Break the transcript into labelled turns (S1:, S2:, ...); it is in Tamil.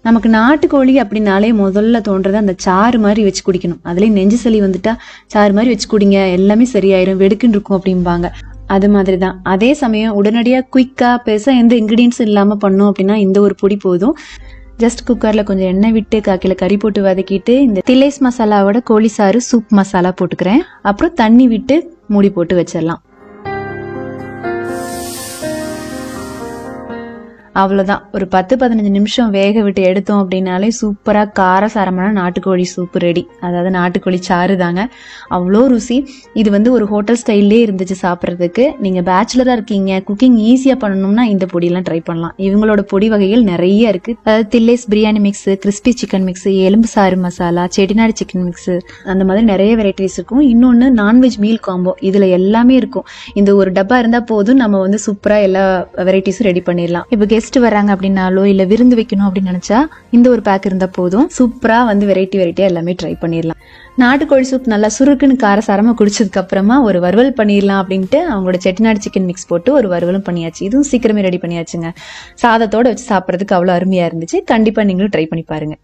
S1: நமக்கு நாட்டுக்கோழி அப்படின்னாலே முதல்ல தோன்றது அந்த சாறு மாதிரி வச்சு குடிக்கணும். அதுலயும் நெஞ்சு சளி வந்துட்டா சாறு மாதிரி வச்சு குடிங்க, எல்லாமே சரியாயிரும், வெடுக்குன்னு இருக்கும் அப்படிம்பாங்க. அது மாதிரிதான். அதே சமயம் உடனடியா குயிக்கா பெருசா எந்த இன்கிரீடியன்ஸ் இல்லாம பண்ணோம் அப்படின்னா இந்த ஒரு பொடி போதும். ஜஸ்ட் குக்கர்ல கொஞ்சம் எண்ணெய் விட்டு 1/4 கிலோ கறி போட்டு வதக்கிட்டு இந்த தில்லேஸ் மசாலாவோட கோழி சாறு சூப் மசாலா போட்டுக்கிறேன். அப்புறம் தண்ணி விட்டு மூடி போட்டு வச்சிடலாம். அவ்வளவுதான். ஒரு 10-15 நிமிஷம் வேக விட்டு எடுத்தோம் அப்படின்னாலே சூப்பரா காரசாரமான நாட்டுக்கோழி சூப்பு ரெடி. அதாவது நாட்டுக்கோழி சாறு தாங்க. அவ்வளோ ருசி. இது ஒரு ஹோட்டல் ஸ்டைல்லே இருந்துச்சு சாப்பிட்றதுக்கு. நீங்க பேச்சுலரா இருக்கீங்க, குக்கிங் ஈஸியா பண்ணணும்னா இந்த பொடியெல்லாம் ட்ரை பண்ணலாம். இவங்களோட பொடி வகைகள் நிறைய இருக்கு. அதாவது தில்லேஸ் biryani mix, crispy chicken mix, எலும்பு சாறு மசாலா, செட்டிநாடு சிக்கன் மிக்ஸ், அந்த மாதிரி நிறைய வெரைட்டிஸ் இருக்கும். இன்னொன்னு நான்வெஜ் மீல் காம்போ, இதுல எல்லாமே இருக்கும். இந்த ஒரு டப்பா இருந்தா போதும், நம்ம சூப்பரா எல்லா வெரைட்டிஸும் ரெடி பண்ணிடலாம். இப்போ கெஸ்ட் வராங்க அப்படின்னாலோ இல்ல விருந்து வைக்கணும் அப்படின்னு நினைச்சா இந்த ஒரு பேக் இருந்தா போதும், சூப்பரா வெரைட்டியா எல்லாமே ட்ரை பண்ணிடலாம். நாட்டுக்கோழி சூப் நல்லா சுருக்குன்னு காரசாரமா குடிச்சதுக்கு அப்புறமா ஒரு வறுவல் பண்ணிடலாம் அப்படின்ட்டு அவங்களோட செட்டிநாடு சிக்கன் மிக்ஸ் போட்டு ஒரு வறுவலும் பண்ணியாச்சு. இதுவும் சீக்கிரமே ரெடி பண்ணியாச்சுங்க. சாதத்தோட வச்சு சாப்பிட்றதுக்கு அவ்வளோ அருமையா இருந்துச்சு. கண்டிப்பா நீங்களும் ட்ரை பண்ணி பாருங்க.